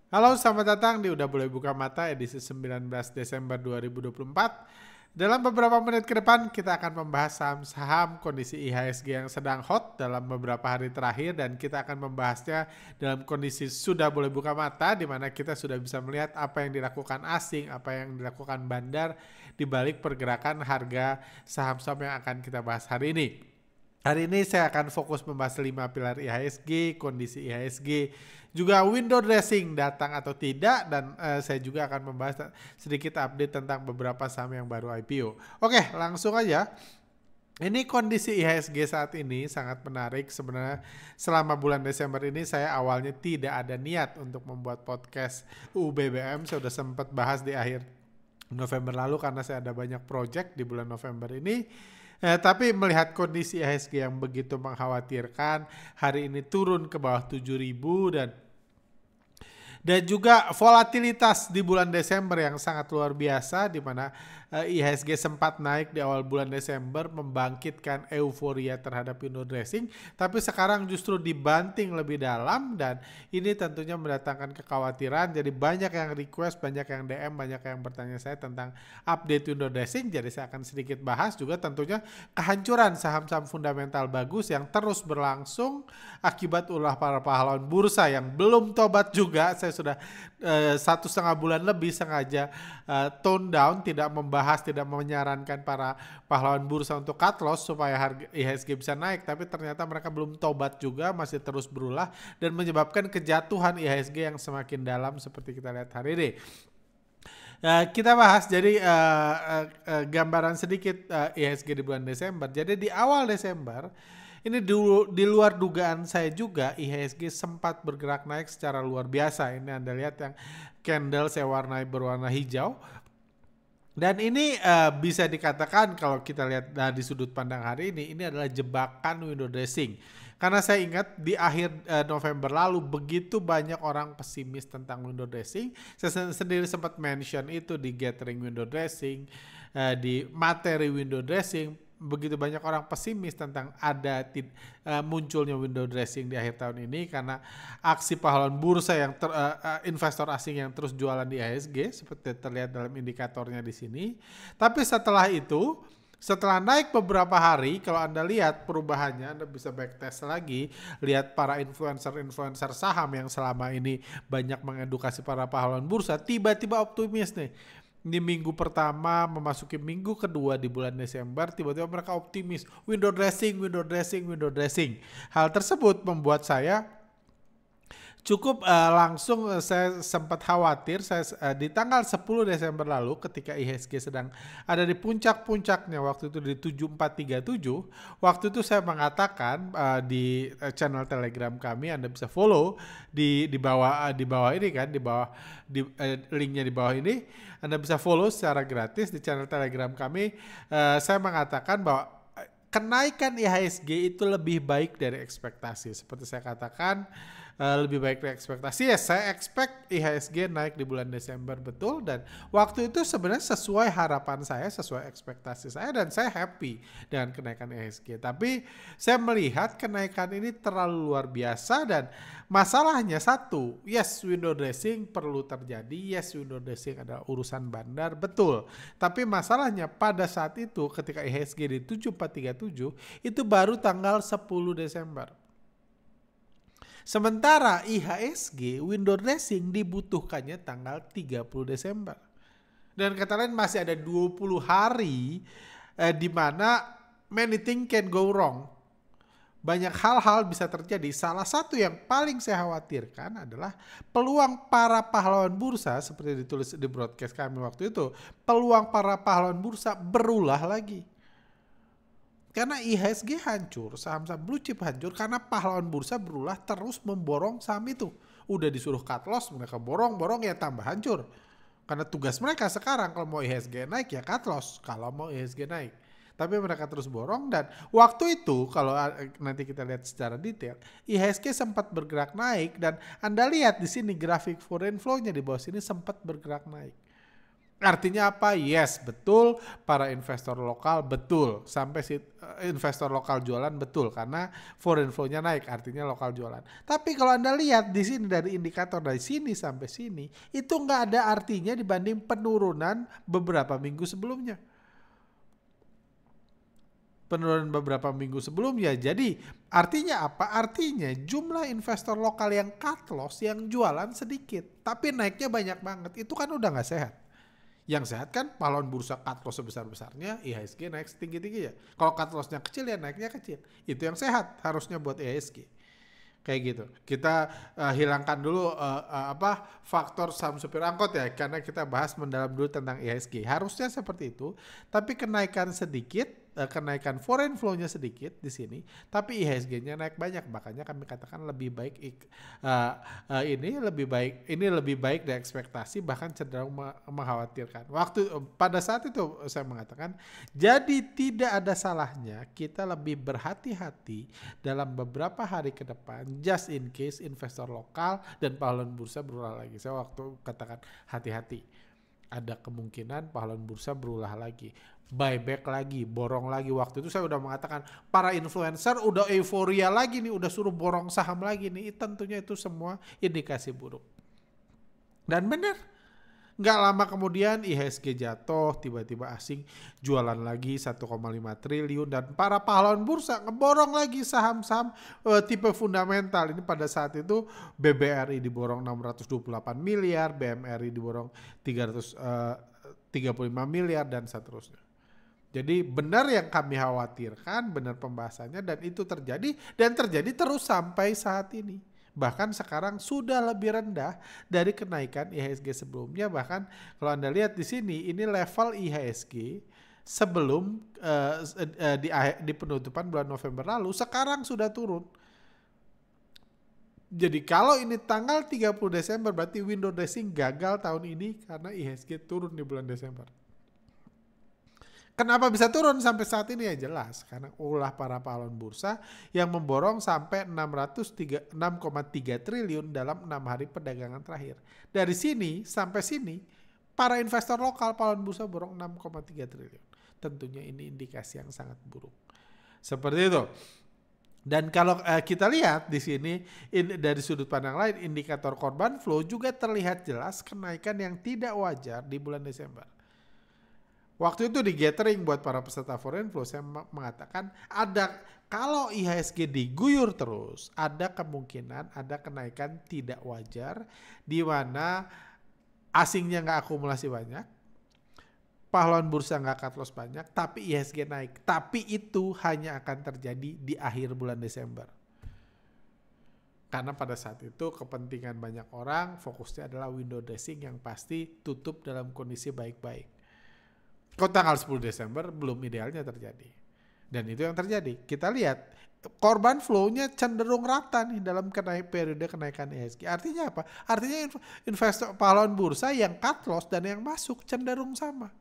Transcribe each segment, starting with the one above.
Halo, selamat datang di Udah Boleh Buka Mata edisi 19 Desember 2024. Dalam beberapa menit ke depan kita akan membahas saham-saham kondisi IHSG yang sedang hot dalam beberapa hari terakhir, dan kita akan membahasnya dalam kondisi sudah boleh buka mata, di mana kita sudah bisa melihat apa yang dilakukan asing, apa yang dilakukan bandar di balik pergerakan harga saham-saham yang akan kita bahas hari ini. Hari ini saya akan fokus membahas 5 pilar IHSG, kondisi IHSG, juga window dressing datang atau tidak, dan saya juga akan membahas sedikit update tentang beberapa saham yang baru IPO. Oke, langsung aja. Ini kondisi IHSG saat ini sangat menarik. Sebenarnya selama bulan Desember ini saya awalnya tidak ada niat untuk membuat podcast UBBM. Saya sudah sempat bahas di akhir November lalu karena saya ada banyak project di bulan November ini. Tapi melihat kondisi IHSG yang begitu mengkhawatirkan, hari ini turun ke bawah 7.000, dan juga volatilitas di bulan Desember yang sangat luar biasa, di mana IHSG sempat naik di awal bulan Desember membangkitkan euforia terhadap window dressing, tapi sekarang justru dibanting lebih dalam, dan ini tentunya mendatangkan kekhawatiran. Jadi banyak yang request, banyak yang DM, banyak yang bertanya saya tentang update window dressing. Jadi saya akan sedikit bahas juga tentunya kehancuran saham-saham fundamental bagus yang terus berlangsung akibat ulah para pahlawan bursa yang belum tobat juga. Saya sudah 1,5 bulan lebih sengaja tone down, tidak membahas, tidak menyarankan para pahlawan bursa untuk cut loss supaya harga IHSG bisa naik, tapi ternyata mereka belum tobat juga, masih terus berulah dan menyebabkan kejatuhan IHSG yang semakin dalam seperti kita lihat hari ini. Kita bahas jadi gambaran sedikit IHSG di bulan Desember. Jadi di awal Desember ini di luar dugaan saya juga, IHSG sempat bergerak naik secara luar biasa. Ini Anda lihat yang candle saya warnai berwarna hijau. Dan ini bisa dikatakan kalau kita lihat di sudut pandang hari ini adalah jebakan window dressing. Karena saya ingat di akhir November lalu begitu banyak orang pesimis tentang window dressing. Saya sendiri sempat mention itu di gathering window dressing, di materi window dressing. Begitu banyak orang pesimis tentang munculnya window dressing di akhir tahun ini karena aksi pahlawan bursa yang investor asing yang terus jualan di IHSG seperti terlihat dalam indikatornya di sini. Tapi setelah itu, setelah naik beberapa hari, kalau Anda lihat perubahannya, Anda bisa backtest lagi, lihat para influencer saham yang selama ini banyak mengedukasi para pahlawan bursa, tiba-tiba optimis nih. Di minggu pertama memasuki minggu kedua di bulan Desember, tiba-tiba mereka optimis, window dressing. Hal tersebut membuat saya cukup langsung saya sempat khawatir. Di tanggal 10 Desember lalu ketika IHSG sedang ada di puncak-puncaknya, waktu itu di 7437, waktu itu saya mengatakan di channel Telegram kami, Anda bisa follow di bawah ini kan, linknya di bawah ini, Anda bisa follow secara gratis di channel Telegram kami. Saya mengatakan bahwa kenaikan IHSG itu lebih baik dari ekspektasi. Seperti saya katakan, lebih baik dari ekspektasi. Ya, saya expect IHSG naik di bulan Desember, betul. Dan waktu itu sebenarnya sesuai harapan saya, sesuai ekspektasi saya, dan saya happy dengan kenaikan IHSG. Tapi saya melihat kenaikan ini terlalu luar biasa, dan masalahnya satu, yes, window dressing perlu terjadi, yes, window dressing adalah urusan bandar, betul. Tapi masalahnya pada saat itu ketika IHSG di 7437 itu baru tanggal 10 Desember. Sementara IHSG window dressing dibutuhkannya tanggal 30 Desember. Dan kata lain masih ada 20 hari di mana many things can go wrong. Banyak hal-hal bisa terjadi. Salah satu yang paling saya khawatirkan adalah peluang para pahlawan bursa, seperti ditulis di broadcast kami waktu itu, peluang para pahlawan bursa berulah lagi. Karena IHSG hancur, saham-saham blue chip hancur karena pahlawan bursa berulah terus memborong saham itu. Udah disuruh cut loss, mereka borong ya tambah hancur. Karena tugas mereka sekarang kalau mau IHSG naik ya cut loss, kalau mau IHSG naik. Tapi mereka terus borong, dan waktu itu kalau nanti kita lihat secara detail, IHSG sempat bergerak naik, dan Anda lihat di sini grafik foreign flow-nya di bawah sini sempat bergerak naik. Artinya apa? Yes, betul. Para investor lokal betul. Sampai investor lokal jualan betul karena foreign flow-nya naik, artinya lokal jualan. Tapi kalau Anda lihat di sini dari indikator dari sini sampai sini, itu nggak ada artinya dibanding penurunan beberapa minggu sebelumnya. Penurunan beberapa minggu sebelumnya. Jadi artinya apa? Artinya jumlah investor lokal yang cut loss, yang jualan sedikit, tapi naiknya banyak banget. Itu kan udah nggak sehat. Yang sehat kan pahlawan bursa cut loss sebesar-besarnya, IHSG naik setinggi-tinggi ya. Kalau cut lossnya kecil ya naiknya kecil. Itu yang sehat harusnya buat IHSG. Kayak gitu. Kita hilangkan dulu faktor saham supir angkot ya, karena kita bahas mendalam dulu tentang IHSG. Harusnya seperti itu, tapi kenaikan sedikit, kenaikan foreign flow-nya sedikit di sini, tapi IHSG-nya naik banyak. Makanya kami katakan lebih baik ini lebih baik dari ekspektasi, bahkan cenderung mengkhawatirkan. Pada saat itu saya mengatakan, jadi tidak ada salahnya kita lebih berhati-hati dalam beberapa hari ke depan, just in case investor lokal dan pahlawan bursa berulah lagi. Saya waktu katakan hati-hati, ada kemungkinan pahlawan bursa berulah lagi, buyback lagi, borong lagi. Waktu itu saya udah mengatakan para influencer udah euforia lagi nih, udah suruh borong saham lagi nih. Tentunya itu semua indikasi buruk. Dan benar, nggak lama kemudian IHSG jatuh, tiba-tiba asing jualan lagi 1,5 triliun dan para pahlawan bursa ngeborong lagi saham-saham tipe fundamental. Ini pada saat itu BBRI diborong 628 miliar, BMRI diborong 335 miliar dan seterusnya. Jadi benar yang kami khawatirkan, benar pembahasannya, dan itu terjadi dan terjadi terus sampai saat ini. Bahkan sekarang sudah lebih rendah dari kenaikan IHSG sebelumnya. Bahkan kalau Anda lihat di sini, ini level IHSG sebelum di penutupan bulan November lalu, sekarang sudah turun. Jadi kalau ini tanggal 30 Desember berarti window dressing gagal tahun ini karena IHSG turun di bulan Desember. Kenapa bisa turun sampai saat ini ya jelas, karena ulah para pahlawan bursa yang memborong sampai 6,3 triliun dalam 6 hari perdagangan terakhir. Dari sini sampai sini, para investor lokal pahlawan bursa borong 6,3 triliun. Tentunya ini indikasi yang sangat buruk. Seperti itu. Dan kalau kita lihat di sini dari sudut pandang lain, indikator korban flow juga terlihat jelas kenaikan yang tidak wajar di bulan Desember. Waktu itu di gathering buat para peserta foreign flow, saya mengatakan kalau IHSG diguyur terus, ada kemungkinan ada kenaikan tidak wajar di mana asingnya nggak akumulasi banyak, pahlawan bursa nggak cut loss banyak, tapi IHSG naik. Tapi itu hanya akan terjadi di akhir bulan Desember. Karena pada saat itu kepentingan banyak orang fokusnya adalah window dressing yang pasti tutup dalam kondisi baik-baik. Kalau tanggal 10 Desember belum idealnya terjadi. Dan itu yang terjadi. Kita lihat korban flow-nya cenderung rata nih dalam periode kenaikan IHSG. Artinya apa? Artinya investor pahlawan bursa yang cut loss dan yang masuk cenderung sama.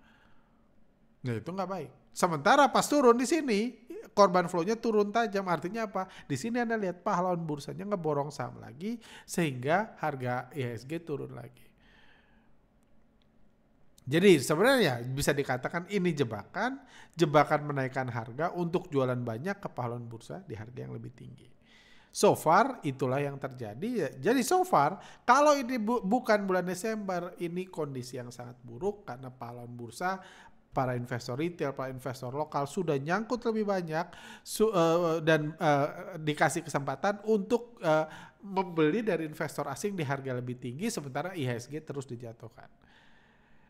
Nah itu nggak baik. Sementara pas turun di sini korban flow-nya turun tajam. Artinya apa? Di sini Anda lihat pahlawan bursanya ngeborong saham lagi sehingga harga IHSG turun lagi. Jadi sebenarnya bisa dikatakan ini jebakan menaikkan harga untuk jualan banyak ke pahlawan bursa di harga yang lebih tinggi. So far itulah yang terjadi. Jadi so far kalau ini bukan bulan Desember, ini kondisi yang sangat buruk karena pahlawan bursa, para investor retail, para investor lokal sudah nyangkut lebih banyak dan dikasih kesempatan untuk membeli dari investor asing di harga lebih tinggi sementara IHSG terus dijatuhkan.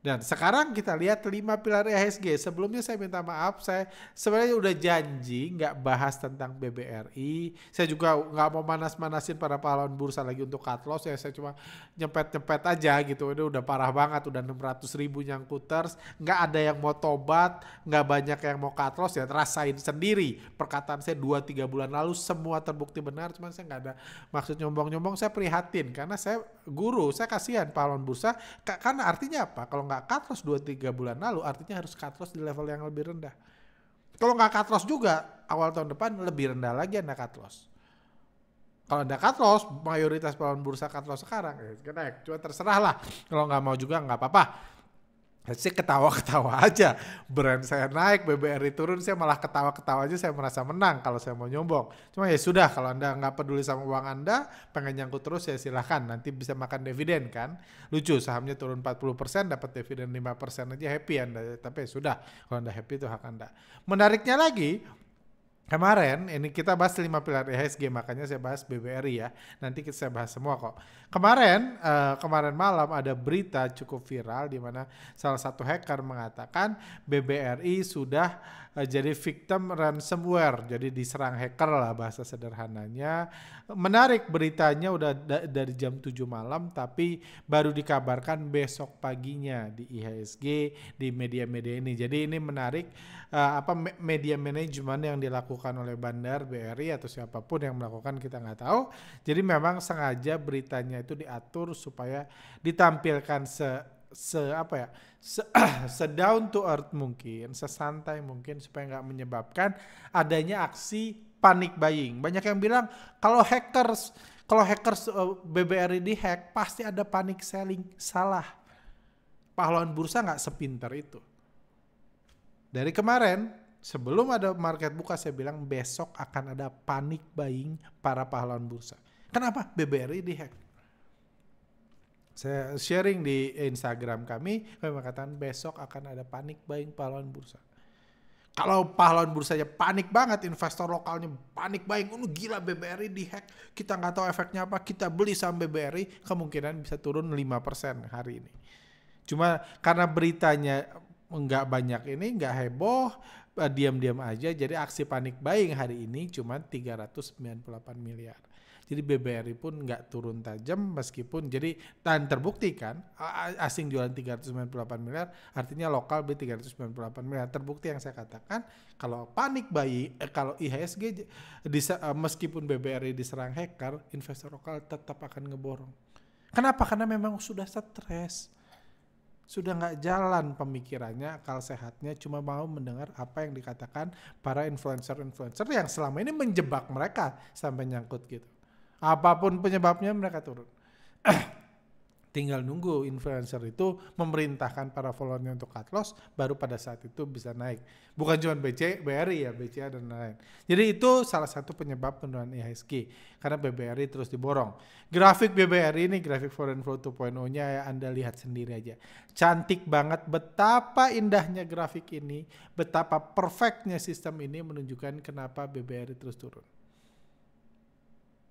Dan sekarang kita lihat 5 pilar IHSG. Sebelumnya saya minta maaf, saya sebenarnya udah janji nggak bahas tentang BBRI. Saya juga nggak mau manas-manasin para pahlawan bursa lagi untuk cut loss ya. Saya cuma nyempet-nyempet aja gitu. Ini udah parah banget, udah 600.000 nyangkuters. Nggak ada yang mau tobat, nggak banyak yang mau cut loss ya. Rasain sendiri. Perkataan saya 2-3 bulan lalu semua terbukti benar. Cuman saya nggak ada maksud nyombong-nyombong. Saya prihatin karena saya guru, saya kasihan pahlawan bursa. Karena artinya apa? Kalau nggak cut loss 2-3 bulan lalu, artinya harus cut loss di level yang lebih rendah. Kalau nggak cut loss juga, awal tahun depan lebih rendah lagi Anda cut loss. Kalau Anda cut loss, mayoritas pahlawan bursa cut loss sekarang, naik. Cuma terserah lah. Kalau nggak mau juga nggak apa-apa. Saya ketawa-ketawa aja, brand saya naik, BBRI turun, saya malah ketawa-ketawa aja, saya merasa menang kalau saya mau nyombong. Cuma ya sudah, kalau Anda nggak peduli sama uang Anda, pengen nyangkut terus ya silahkan, nanti bisa makan dividen kan. Lucu, sahamnya turun 40%, dapat dividen 5% aja happy Anda, tapi ya sudah, kalau Anda happy itu hak Anda. Menariknya lagi, kemarin, ini kita bahas 5 pilar IHSG, makanya saya bahas BBRI ya. Nanti saya bahas semua kok. Kemarin malam ada berita cukup viral di mana salah satu hacker mengatakan BBRI sudah jadi victim ransomware. Jadi diserang hacker lah bahasa sederhananya. Menarik, beritanya udah dari jam 7 malam, tapi baru dikabarkan besok paginya di IHSG, di media-media ini. Jadi ini menarik, media manajemen yang dilakukan oleh Bandar, BRI atau siapapun yang melakukan, kita nggak tahu. Jadi memang sengaja beritanya itu diatur supaya ditampilkan se down to earth mungkin, sesantai mungkin, supaya nggak menyebabkan adanya aksi panic buying. Banyak yang bilang kalau hackers BBRI dihack pasti ada panic selling. Salah. Pahlawan bursa nggak sepintar itu. Dari kemarin, sebelum ada market buka, saya bilang besok akan ada panic buying para pahlawan bursa. Kenapa? BBRI dihack. Saya sharing di Instagram kami mengatakan besok akan ada panic buying pahlawan bursa. Kalau pahlawan bursanya panik banget, investor lokalnya panik buying, gila BBRI dihack, kita nggak tahu efeknya apa, kita beli saham BBRI, kemungkinan bisa turun 5% hari ini. Cuma karena beritanya nggak banyak ini, nggak heboh, diam-diam aja, jadi aksi panik buying hari ini cuma 398 miliar. Jadi BBRI pun nggak turun tajam meskipun, jadi dan terbukti kan asing jualan 398 miliar, artinya lokal beli 398 miliar. Terbukti yang saya katakan, kalau panik buying, kalau IHSG meskipun BBRI diserang hacker, investor lokal tetap akan ngeborong. Kenapa? Karena memang sudah stres. Sudah nggak jalan pemikirannya, akal sehatnya cuma mau mendengar apa yang dikatakan para influencer-influencer yang selama ini menjebak mereka sampai nyangkut gitu. Apapun penyebabnya mereka turun. Tinggal nunggu influencer itu memerintahkan para followernya untuk cut loss, baru pada saat itu bisa naik. Bukan cuma BRI ya, BCA dan lain-lain. Jadi itu salah satu penyebab penurunan IHSG, karena BBRI terus diborong. Grafik BBRI ini, grafik Foreign Flow 2.0-nya ya Anda lihat sendiri aja. Cantik banget, betapa indahnya grafik ini, betapa perfectnya sistem ini menunjukkan kenapa BBRI terus turun.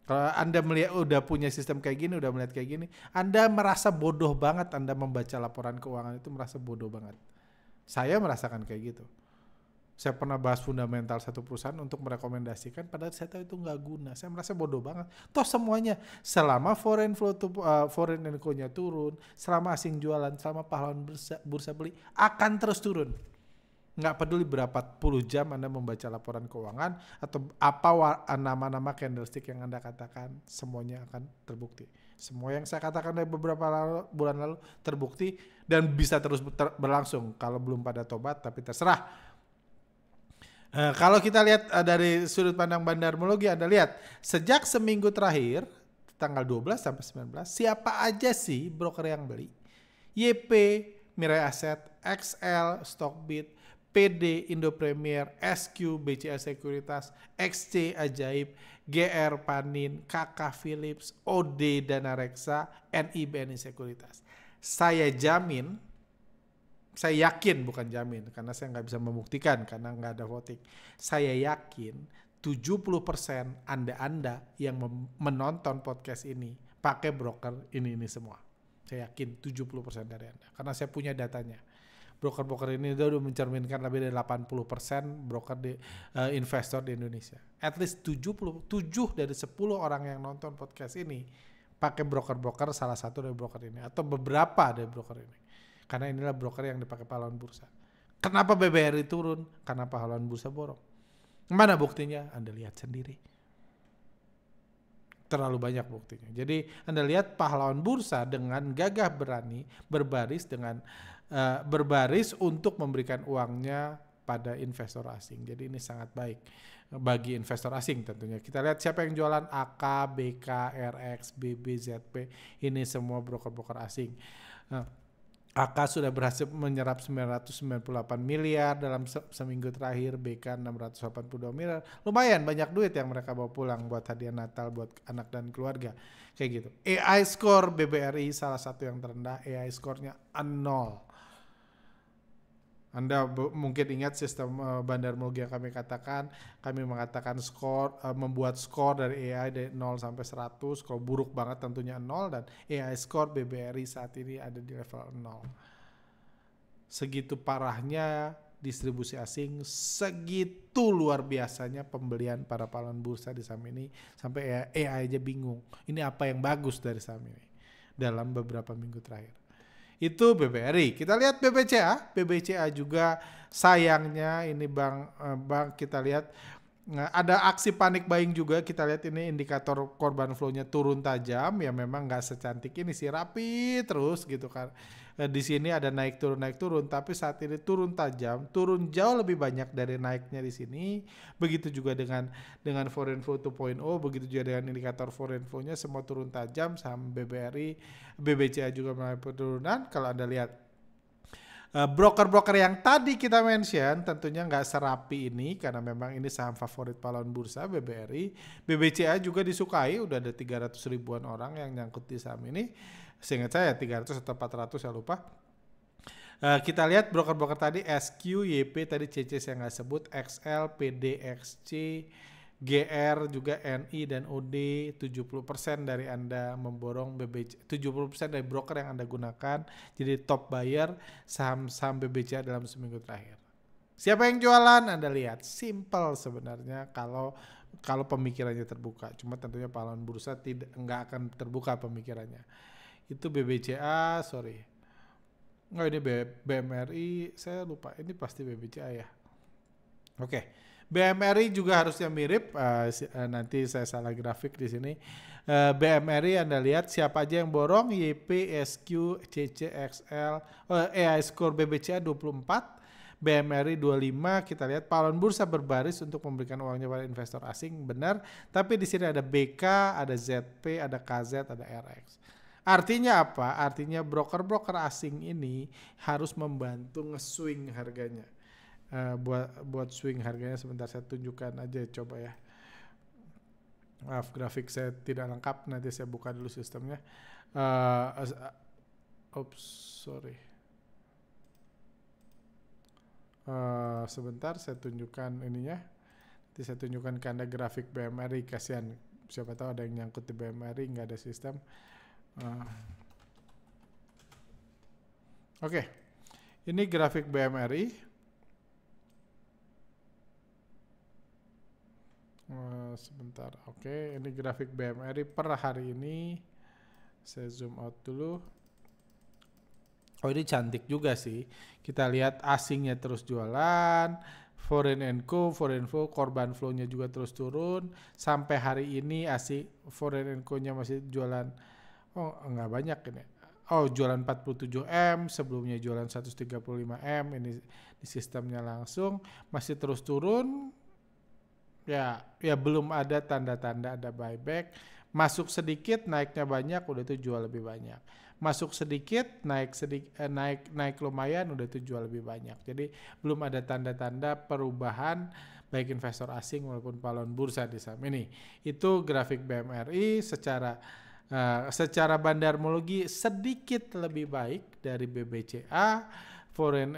Kalau Anda melihat udah punya sistem kayak gini, udah melihat kayak gini, Anda merasa bodoh banget. Anda membaca laporan keuangan itu merasa bodoh banget. Saya merasakan kayak gitu. Saya pernah bahas fundamental satu perusahaan untuk merekomendasikan, padahal saya tahu itu nggak guna. Saya merasa bodoh banget. Toh semuanya, selama foreign inflow-nya turun, selama asing jualan, selama pahlawan bursa beli, akan terus turun. Nggak peduli berapa puluh jam Anda membaca laporan keuangan atau apa nama-nama candlestick yang Anda katakan, semuanya akan terbukti. Semua yang saya katakan dari beberapa bulan lalu terbukti dan bisa terus berlangsung kalau belum pada tobat, tapi terserah. Kalau kita lihat dari sudut pandang bandarmologi, Anda lihat sejak seminggu terakhir tanggal 12 sampai 19, siapa aja sih broker yang beli? YP, Mirai Asset, XL, Stockbit, PD, Indo Premier, SQ, BCA Sekuritas, XC Ajaib, GR Panin, KK Philips, OD Dana Reksa, NI BNI Sekuritas. Saya jamin, saya yakin, bukan jamin karena saya nggak bisa membuktikan karena nggak ada voting. Saya yakin 70% Anda yang menonton podcast ini pakai broker ini semua. Saya yakin 70% dari Anda karena saya punya datanya. Broker-broker ini udah mencerminkan lebih dari 80% broker investor di Indonesia. At least 7 dari 10 orang yang nonton podcast ini pakai broker-broker, salah satu dari broker ini atau beberapa dari broker ini. Karena inilah broker yang dipakai pahlawan bursa. Kenapa BBRI turun? Karena pahlawan bursa borong. Mana buktinya? Anda lihat sendiri. Terlalu banyak buktinya. Jadi Anda lihat pahlawan bursa dengan gagah berani berbaris untuk memberikan uangnya pada investor asing. Jadi ini sangat baik bagi investor asing tentunya. Kita lihat siapa yang jualan: AK, BK, RX, BB, ZP. Ini semua broker-broker asing. AK sudah berhasil menyerap 998 miliar dalam seminggu terakhir, BK 682 miliar. Lumayan banyak duit yang mereka bawa pulang buat hadiah Natal buat anak dan keluarga. Kayak gitu. AI score BBRI salah satu yang terendah, AI score-nya 0. Anda mungkin ingat sistem bandarmologi yang kami mengatakan skor, membuat skor dari AI dari 0 sampai 100, kalau buruk banget tentunya 0, dan AI skor BBRI saat ini ada di level 0. Segitu parahnya distribusi asing, segitu luar biasanya pembelian para pahlawan bursa di saham ini, sampai AI aja bingung, ini apa yang bagus dari saham ini dalam beberapa minggu terakhir. Itu BBRI. Kita lihat BBCA juga sayangnya ini bang kita lihat ada aksi panik buying juga. Kita lihat ini indikator korban flow-nya turun tajam, ya memang nggak secantik ini sih, rapi terus gitu kan. Di sini ada naik turun, tapi saat ini turun tajam, turun jauh lebih banyak dari naiknya di sini. Begitu juga dengan foreign flow 2.0, begitu juga dengan indikator foreign flow-nya semua turun tajam. Saham BBRI, BBCA juga mengalami penurunan. Kalau Anda lihat broker-broker yang tadi kita mention tentunya nggak serapi ini, karena memang ini saham favorit pahlawan bursa BBRI. BBCA juga disukai, udah ada 300 ribuan orang yang nyangkut di saham ini. Seingat saya 300 atau 400, saya lupa. Kita lihat broker-broker tadi, SQ, YP, tadi CC saya nggak sebut, XL, PD, XC, GR, juga NI dan OD. 70% dari Anda memborong BBCA, 70% dari broker yang Anda gunakan jadi top buyer saham-saham BBCA dalam seminggu terakhir. Siapa yang jualan? Anda lihat, simple sebenarnya kalau pemikirannya terbuka. Cuma tentunya pahlawan bursa nggak akan terbuka pemikirannya. Itu BBCA, sorry. Oh, ini BMRI, saya lupa. Ini pasti BBCA ya. Oke. BMRI juga harusnya mirip. Nanti saya salah grafik di sini. BMRI Anda lihat siapa aja yang borong, YP, SQ, CC, XL, AI score BBCA 24. BMRI 25, kita lihat pahlawan bursa berbaris untuk memberikan uangnya pada investor asing, benar. Tapi di sini ada BK, ada ZP, ada KZ, ada RX. Artinya apa? Artinya broker-broker asing ini harus membantu nge-swing harganya. Buat swing harganya sebentar saya tunjukkan aja, coba ya. Maaf, grafik saya tidak lengkap, nanti saya buka dulu sistemnya. Sorry. Sebentar saya tunjukkan ininya. Nanti saya tunjukkan ke Anda grafik BMRI, kasihan siapa tahu ada yang nyangkut di BMRI, nggak ada sistem. Oke. Ini grafik BMRI. Sebentar. Oke, ini grafik BMRI per hari ini. Saya zoom out dulu. Oh, ini cantik juga sih. Kita lihat asingnya terus jualan, foreign flow, korban flow-nya juga terus turun. Sampai hari ini foreign nya masih jualan. Oh, enggak banyak ini. Oh, jualan 47M, sebelumnya jualan 135M. Ini di sistemnya langsung masih terus turun. Ya belum ada tanda-tanda ada buyback. Masuk sedikit, naiknya banyak, udah itu jual lebih banyak. Masuk sedikit, naik lumayan, udah itu jual lebih banyak. Jadi belum ada tanda-tanda perubahan baik investor asing maupun pahlawan bursa di saham ini. Itu grafik BMRI secara bandarmologi sedikit lebih baik dari BBCA. Foreign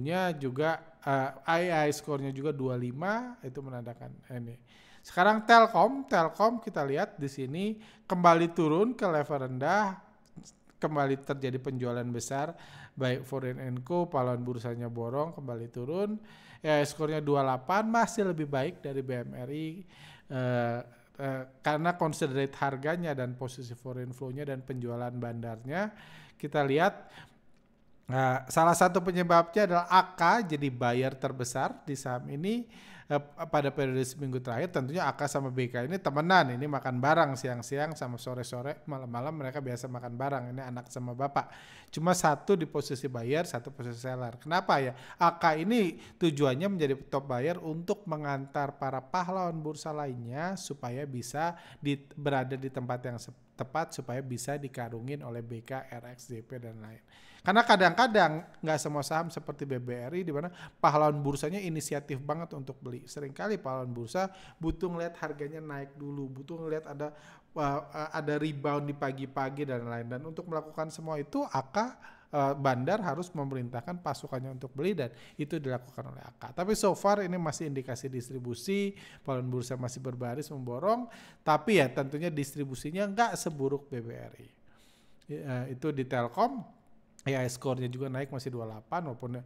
nya juga AI score-nya juga 25, itu menandakan ini. Sekarang Telkom kita lihat di sini kembali turun ke level rendah, kembali terjadi penjualan besar baik foreign pahlawan bursanya borong, kembali turun. AI score-nya 28, masih lebih baik dari BMRI karena considerate harganya dan posisi foreign flow-nya dan penjualan bandarnya. Kita lihat salah satu penyebabnya adalah AK jadi buyer terbesar di saham ini pada periode seminggu terakhir. Tentunya AK sama BK ini temenan, ini makan bareng siang-siang sama sore-sore, malam-malam mereka biasa makan bareng, ini anak sama bapak. Cuma satu di posisi buyer, satu posisi seller. Kenapa ya? AK ini tujuannya menjadi top buyer untuk mengantar para pahlawan bursa lainnya supaya bisa berada di tempat yang tepat supaya bisa dikarungin oleh BK, RXJP dan lain. Karena kadang-kadang nggak semua saham seperti BBRI di mana pahlawan bursanya inisiatif banget untuk beli. Seringkali pahlawan bursa butuh ngeliat harganya naik dulu, butuh ngeliat ada rebound di pagi-pagi dan lain. Dan untuk melakukan semua itu bandar harus memerintahkan pasukannya untuk beli dan itu dilakukan oleh AK. Tapi so far ini masih indikasi distribusi, pahlawan bursa masih berbaris memborong, tapi ya tentunya distribusinya nggak seburuk BBRI. Itu di Telkom, AI skornya juga naik masih 28 walaupun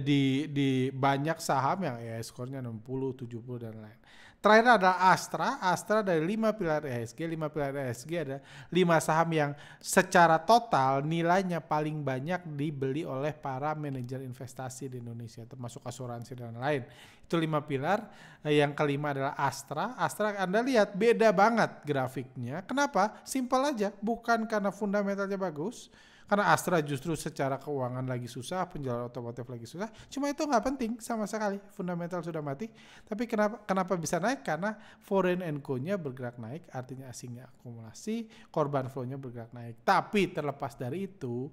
di banyak saham yang AI skornya 60, 70 dan lain. Terakhir ada Astra dari 5 pilar IHSG. 5 pilar IHSG ada 5 saham yang secara total nilainya paling banyak dibeli oleh para manajer investasi di Indonesia, termasuk asuransi dan lain. Itu 5 pilar. Yang kelima adalah Astra. Astra Anda lihat beda banget grafiknya. Kenapa? Simpel aja, bukan karena fundamentalnya bagus. Karena Astra justru secara keuangan lagi susah, penjualan otomotif lagi susah. Cuma itu nggak penting sama sekali, fundamental sudah mati. Tapi kenapa bisa naik? Karena foreign and co-nya bergerak naik, artinya asingnya akumulasi, korban flow-nya bergerak naik. Tapi terlepas dari itu,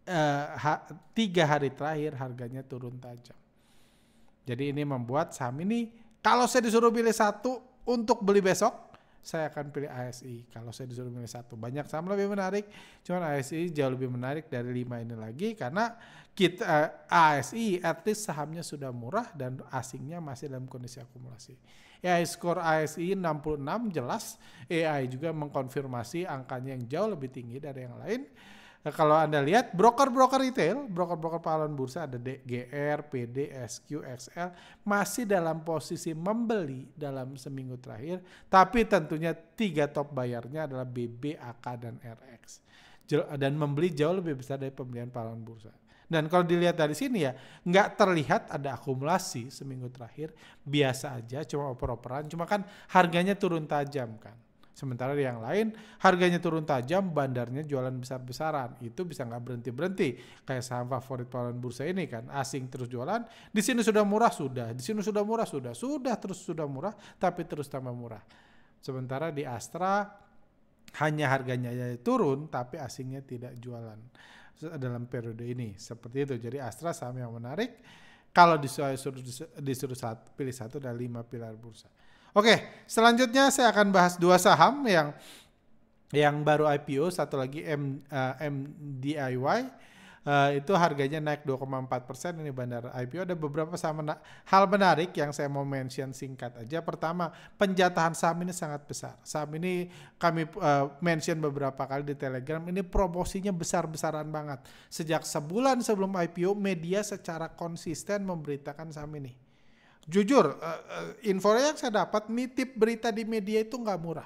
3 hari terakhir harganya turun tajam. Jadi ini membuat saham ini, kalau saya disuruh pilih satu untuk beli besok, saya akan pilih ASI. Kalau saya disuruh pilih satu, banyak saham lebih menarik, cuman ASI jauh lebih menarik dari 5 ini lagi karena ASI at least sahamnya sudah murah dan asingnya masih dalam kondisi akumulasi. AI skor ASI 66 jelas, AI juga mengkonfirmasi angkanya yang jauh lebih tinggi dari yang lain. Kalau Anda lihat broker-broker retail, broker-broker pahlawan bursa ada GR, PD, SQ, XL masih dalam posisi membeli dalam seminggu terakhir, tapi tentunya 3 top bayarnya adalah BB, AK, dan RX. Dan membeli jauh lebih besar dari pembelian pahlawan bursa. Dan kalau dilihat dari sini ya, nggak terlihat ada akumulasi seminggu terakhir, biasa aja, cuma oper-operan, cuma kan harganya turun tajam kan. Sementara yang lain harganya turun tajam, bandarnya jualan besar-besaran. Itu bisa nggak berhenti-berhenti. Kayak saham favorit pahlawan bursa ini kan, asing terus jualan. Di sini sudah murah sudah, di sini sudah murah sudah terus sudah murah, tapi terus tambah murah. Sementara di Astra hanya harganya turun, tapi asingnya tidak jualan dalam periode ini. Seperti itu. Jadi Astra saham yang menarik. Kalau disuruh pilih satu dari 5 pilar bursa. Oke, selanjutnya saya akan bahas 2 saham yang baru IPO, satu lagi MDIY. Itu harganya naik 2,4%, ini bandar IPO. Ada beberapa hal menarik yang saya mau mention singkat aja. Pertama, penjatahan saham ini sangat besar. Saham ini kami mention beberapa kali di Telegram, ini promosinya besar-besaran banget. Sejak sebulan sebelum IPO, media secara konsisten memberitakan saham ini. Jujur, info yang saya dapat, nitip berita di media itu nggak murah.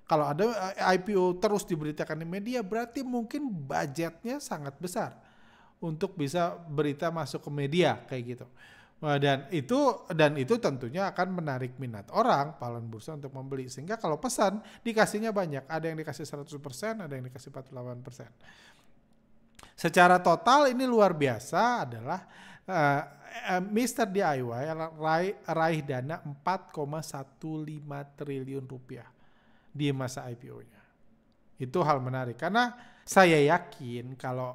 Kalau ada IPO terus diberitakan di media, berarti mungkin budgetnya sangat besar untuk bisa berita masuk ke media kayak gitu. Dan itu tentunya akan menarik minat orang pahlawan bursa untuk membeli. Sehingga kalau pesan dikasihnya banyak, ada yang dikasih 100%, ada yang dikasih 48%. Secara total ini luar biasa adalah Mr. DIY raih dana 4,15 triliun rupiah di masa IPO-nya. Itu hal menarik karena saya yakin kalau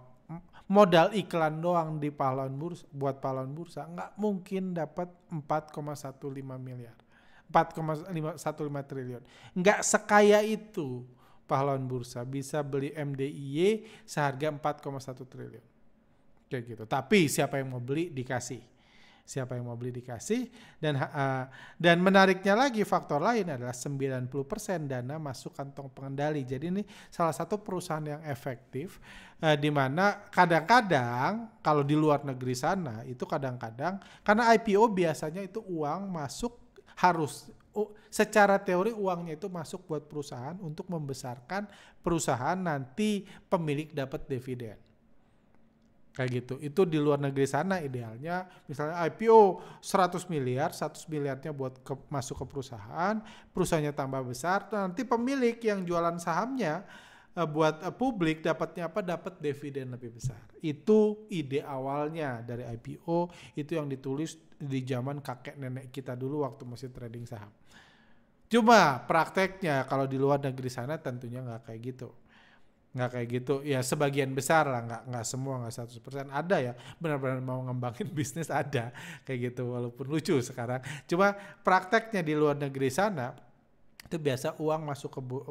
modal iklan doang di pahlawan bursa, buat pahlawan bursa nggak mungkin dapat 4,15 miliar. 4,15 triliun. Nggak sekaya itu pahlawan bursa bisa beli MDIY seharga 4,1 triliun. Kayak gitu. Tapi siapa yang mau beli dikasih. Siapa yang mau beli dikasih. Dan menariknya lagi faktor lain adalah 90% dana masuk kantong pengendali. Jadi ini salah satu perusahaan yang efektif di mana kadang-kadang kalau di luar negeri sana itu kadang-kadang karena IPO biasanya itu uang masuk harus secara teori uangnya itu masuk buat perusahaan untuk membesarkan perusahaan, nanti pemilik dapat dividen. Kayak gitu. Itu di luar negeri sana idealnya misalnya IPO 100 miliar, 100 miliarnya buat masuk ke perusahaan, perusahaannya tambah besar, nanti pemilik yang jualan sahamnya buat publik dapatnya apa? Dapat dividen lebih besar. Itu ide awalnya dari IPO, itu yang ditulis di zaman kakek nenek kita dulu waktu masih trading saham. Cuma prakteknya kalau di luar negeri sana tentunya nggak kayak gitu. Nggak kayak gitu, ya sebagian besar lah, nggak semua, nggak 100%. Ada ya benar-benar mau ngembangin bisnis, ada kayak gitu, walaupun lucu sekarang. Cuma prakteknya di luar negeri sana itu biasa uang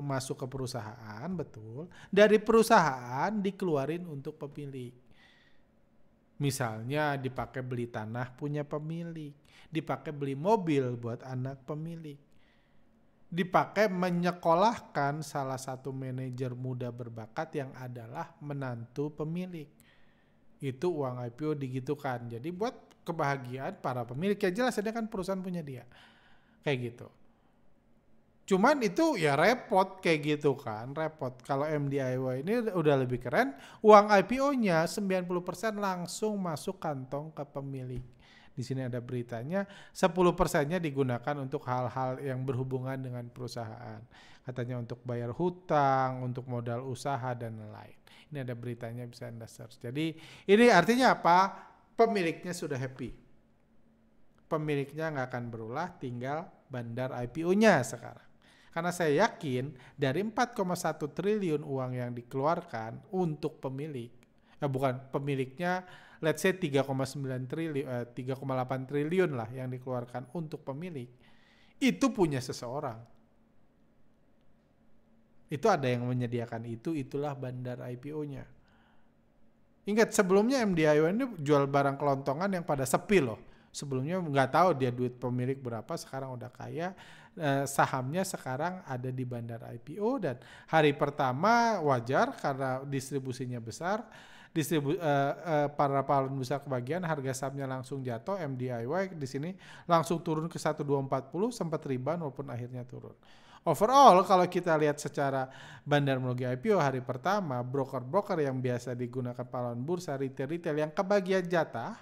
masuk ke perusahaan, betul. Dari perusahaan dikeluarin untuk pemilik. Misalnya dipakai beli tanah punya pemilik, dipakai beli mobil buat anak pemilik, dipakai menyekolahkan salah satu manajer muda berbakat yang adalah menantu pemilik. Itu uang IPO digitukan. Jadi buat kebahagiaan para pemilik, ya jelas ini kan perusahaan punya dia. Kayak gitu. Cuman itu ya repot kayak gitu kan, repot. Kalau MDIY ini udah lebih keren, uang IPO-nya 90% langsung masuk kantong ke pemilik. Di sini ada beritanya, 10%-nya digunakan untuk hal-hal yang berhubungan dengan perusahaan. Katanya untuk bayar hutang, untuk modal usaha dan lain-lain. Ini ada beritanya, bisa Anda search. Jadi ini artinya apa? Pemiliknya sudah happy. Pemiliknya nggak akan berulah, tinggal bandar IPO-nya sekarang. Karena saya yakin dari 4,1 triliun uang yang dikeluarkan untuk pemilik, bukan pemiliknya, let's say 3,9 triliun, 3,8 triliun lah yang dikeluarkan untuk pemilik, itu punya seseorang. Itu ada yang menyediakan itu, itulah bandar IPO-nya. Ingat sebelumnya MDIY ini jual barang kelontongan yang pada sepi loh. Sebelumnya nggak tahu dia duit pemilik berapa, sekarang udah kaya. Sahamnya sekarang ada di bandar IPO dan hari pertama wajar karena distribusinya besar, para pahlawan besar kebagian, harga sahamnya langsung jatuh. MDIY di sini langsung turun ke 1240, sempat rebound walaupun akhirnya turun. Overall kalau kita lihat secara bandar merugi IPO hari pertama, broker-broker yang biasa digunakan pahlawan bursa, retail-retail yang kebagian jatah,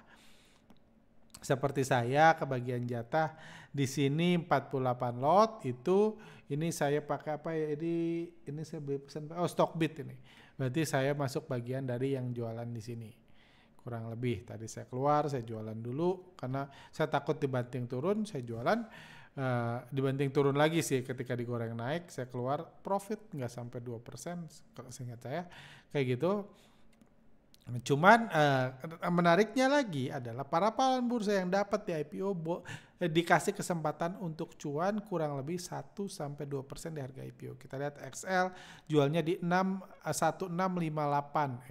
seperti saya kebagian jatah di sini 48 lot, itu ini saya pakai apa ya, ini saya beli pesan, Stockbit ini. Berarti saya masuk bagian dari yang jualan di sini. Kurang lebih tadi saya keluar, saya jualan dulu karena saya takut dibanting turun, saya jualan. Dibanting turun lagi sih ketika digoreng naik, saya keluar profit nggak sampai 2% kalau seingat saya kayak gitu. Cuman menariknya lagi adalah para pahlawan bursa yang dapat di IPO dikasih kesempatan untuk cuan kurang lebih 1-2% di harga IPO. Kita lihat XL jualnya di 1658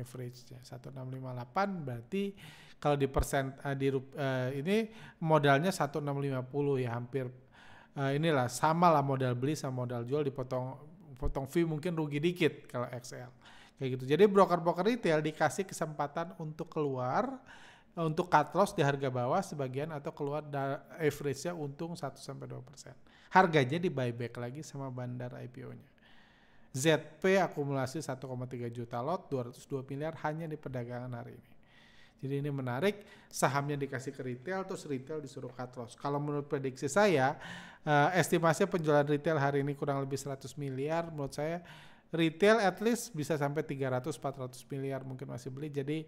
average-nya. 1658 berarti kalau di persen ini modalnya 1650 ya, hampir inilah sama lah modal beli sama modal jual, potong fee mungkin rugi dikit kalau XL. Kayak gitu. Jadi broker-broker retail dikasih kesempatan untuk keluar, untuk cut loss di harga bawah sebagian atau keluar average-nya untung 1-2%. Harganya di buyback lagi sama bandar IPO-nya. ZP akumulasi 1,3 juta lot, 202 miliar hanya di perdagangan hari ini. Jadi ini menarik, sahamnya dikasih ke retail, terus retail disuruh cut loss. Kalau menurut prediksi saya, estimasi penjualan retail hari ini kurang lebih 100 miliar, menurut saya retail at least bisa sampai 300-400 miliar mungkin masih beli. Jadi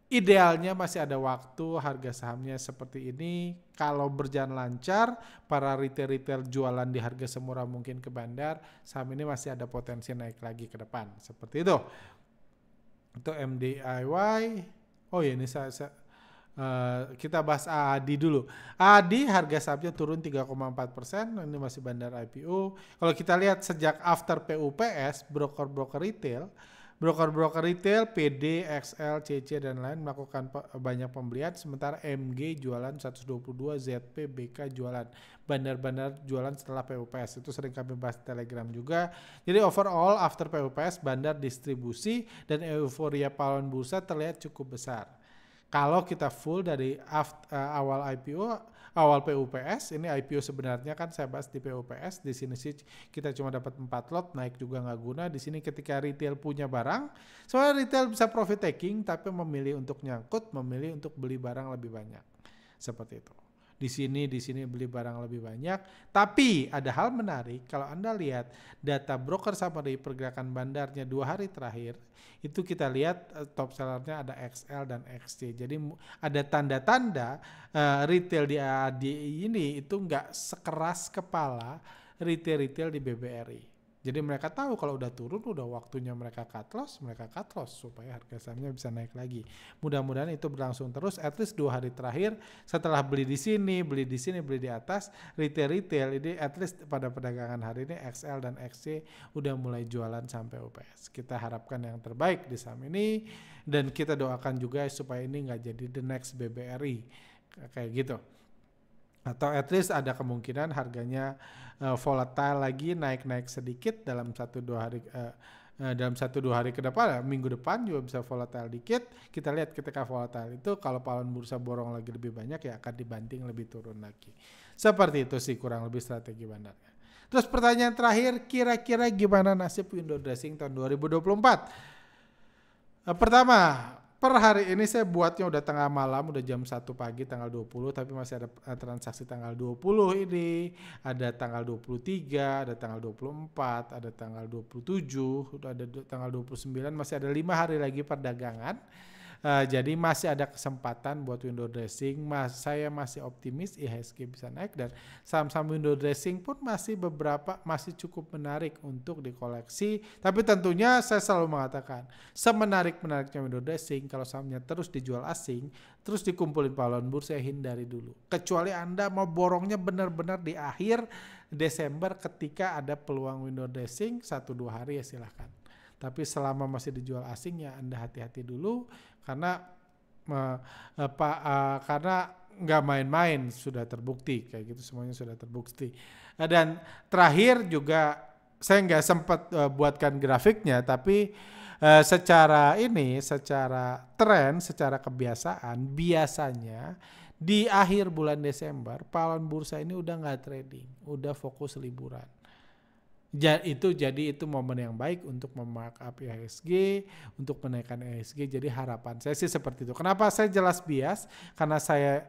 idealnya masih ada waktu harga sahamnya seperti ini. Kalau berjalan lancar, para retail jualan di harga semurah mungkin ke bandar, saham ini masih ada potensi naik lagi ke depan. Seperti itu. Itu MDIY. Oh ya, ini kita bahas AADI dulu. AADI harga sahamnya turun 3,4%, ini masih bandar IPO. Kalau kita lihat sejak after PUPS, broker-broker retail, PD, XL, CC dan lain melakukan banyak pembelian, sementara MG jualan 122, ZP, BK jualan. Bandar-bandar jualan setelah PUPS, itu sering kami bahas Telegram juga. Jadi overall after PUPS, bandar distribusi dan euforia pahlawan bursa terlihat cukup besar. Kalau kita full dari awal IPO, awal PUPS, ini IPO sebenarnya kan saya bahas di PUPS, di sini sih kita cuma dapat 4 lot, naik juga nggak guna. Di sini ketika retail punya barang, soalnya retail bisa profit taking, tapi memilih untuk nyangkut, memilih untuk beli barang lebih banyak, seperti itu. Di sini beli barang lebih banyak. Tapi ada hal menarik, kalau Anda lihat data broker summary pergerakan bandarnya 2 hari terakhir, itu kita lihat top sellernya ada XL dan XC. Jadi ada tanda-tanda retail di AAD ini itu nggak sekeras kepala retail di BBRI. Jadi mereka tahu kalau udah turun, udah waktunya mereka cut loss supaya harga sahamnya bisa naik lagi. Mudah-mudahan itu berlangsung terus, at least 2 hari terakhir setelah beli di sini, beli di atas, retail ini at least pada perdagangan hari ini XL dan XC udah mulai jualan sampai UPS. Kita harapkan yang terbaik di saham ini dan kita doakan juga supaya ini nggak jadi the next BBRI kayak gitu. Atau at least ada kemungkinan harganya volatile lagi, naik sedikit dalam 1-2 hari dalam 1-2 hari ke depan, minggu depan juga bisa volatile dikit. Kita lihat ketika volatile itu kalau pahlawan bursa borong lagi lebih banyak ya akan dibanting lebih turun lagi. Seperti itu sih kurang lebih strategi bandarnya. Terus pertanyaan terakhir, kira-kira gimana nasib window dressing tahun 2024? Pertama, per hari ini saya buatnya udah tengah malam, udah jam 1 pagi tanggal 20, tapi masih ada transaksi tanggal 20 ini, ada tanggal 23, ada tanggal 24, ada tanggal 27, ada tanggal 29, masih ada 5 hari lagi perdagangan. Jadi masih ada kesempatan buat window dressing. Saya masih optimis IHSG bisa naik dan saham-saham window dressing pun masih cukup menarik untuk dikoleksi. Tapi tentunya saya selalu mengatakan semenarik-menariknya window dressing kalau sahamnya terus dijual asing, terus dikumpulin pahlawan bursa, hindari dulu. Kecuali Anda mau borongnya benar-benar di akhir Desember ketika ada peluang window dressing 1-2 hari ya silahkan. Tapi selama masih dijual asing ya Anda hati-hati dulu karena nggak main-main, sudah terbukti kayak gitu, semuanya sudah terbukti. Dan terakhir juga saya nggak sempat buatkan grafiknya, tapi secara tren, secara kebiasaan biasanya di akhir bulan Desember pahlawan bursa ini udah nggak trading, udah fokus liburan. Jadi itu momen yang baik untuk memarkup IHSG, untuk menaikkan IHSG. Jadi harapan saya sih seperti itu. Kenapa saya jelas bias? Karena saya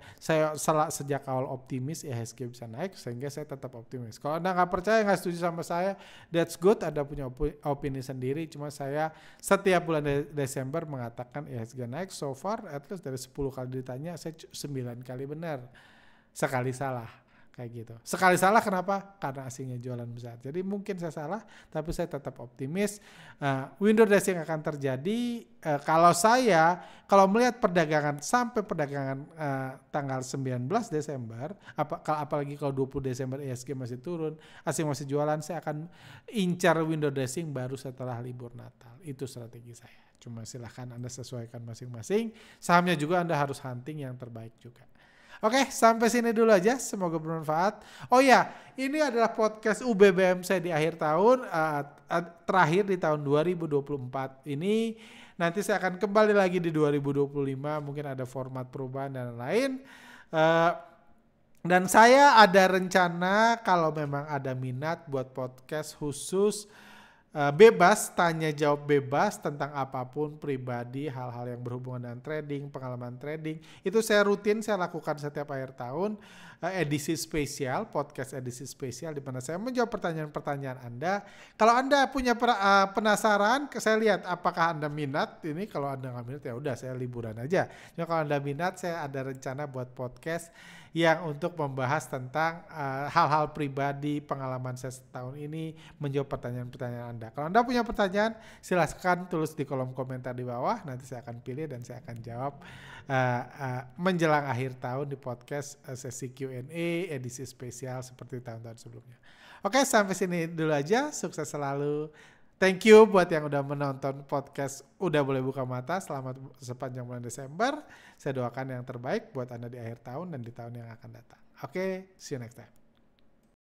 sejak awal optimis IHSG bisa naik, sehingga saya tetap optimis. Kalau Anda nggak percaya, nggak setuju sama saya, that's good. Anda punya opini sendiri. Cuma saya setiap bulan Desember mengatakan IHSG naik. So far, at least dari 10 kali ditanya, saya 9 kali benar, sekali salah. Kayak gitu. Sekali salah kenapa? Karena asingnya jualan besar. Jadi mungkin saya salah, tapi saya tetap optimis. Window dressing akan terjadi. Kalau melihat perdagangan sampai perdagangan tanggal 19 Desember, apalagi kalau 20 Desember IHSG masih turun, asing masih jualan, saya akan incar window dressing baru setelah libur Natal. Itu strategi saya. Cuma silahkan Anda sesuaikan masing-masing. Sahamnya juga Anda harus hunting yang terbaik juga. Oke, sampai sini dulu aja. Semoga bermanfaat. Oh ya, ini adalah podcast UBBM saya di akhir tahun, terakhir di tahun 2024 ini. Nanti saya akan kembali lagi di 2025, mungkin ada format perubahan dan lain. Dan saya ada rencana kalau memang ada minat buat podcast khusus bebas, tanya jawab bebas tentang apapun pribadi, hal-hal yang berhubungan dengan trading, pengalaman trading. Itu saya lakukan setiap akhir tahun, edisi spesial, podcast edisi spesial di mana saya menjawab pertanyaan-pertanyaan Anda. Kalau Anda punya penasaran, saya lihat apakah Anda minat ini. Kalau Anda nggak minat ya udah saya liburan aja. Jadi kalau Anda minat, saya ada rencana buat podcast yang untuk membahas tentang hal-hal pribadi, pengalaman saya setahun ini, menjawab pertanyaan-pertanyaan Anda. Kalau Anda punya pertanyaan, silahkan tulis di kolom komentar di bawah. Nanti saya akan pilih dan saya akan jawab menjelang akhir tahun di podcast sesi Q&A edisi spesial seperti tahun-tahun sebelumnya. Oke, sampai sini dulu aja. Sukses selalu. Thank you buat yang udah menonton podcast Udah Boleh Buka Mata. Selamat sepanjang bulan Desember. Saya doakan yang terbaik buat Anda di akhir tahun dan di tahun yang akan datang. Oke, see you next time.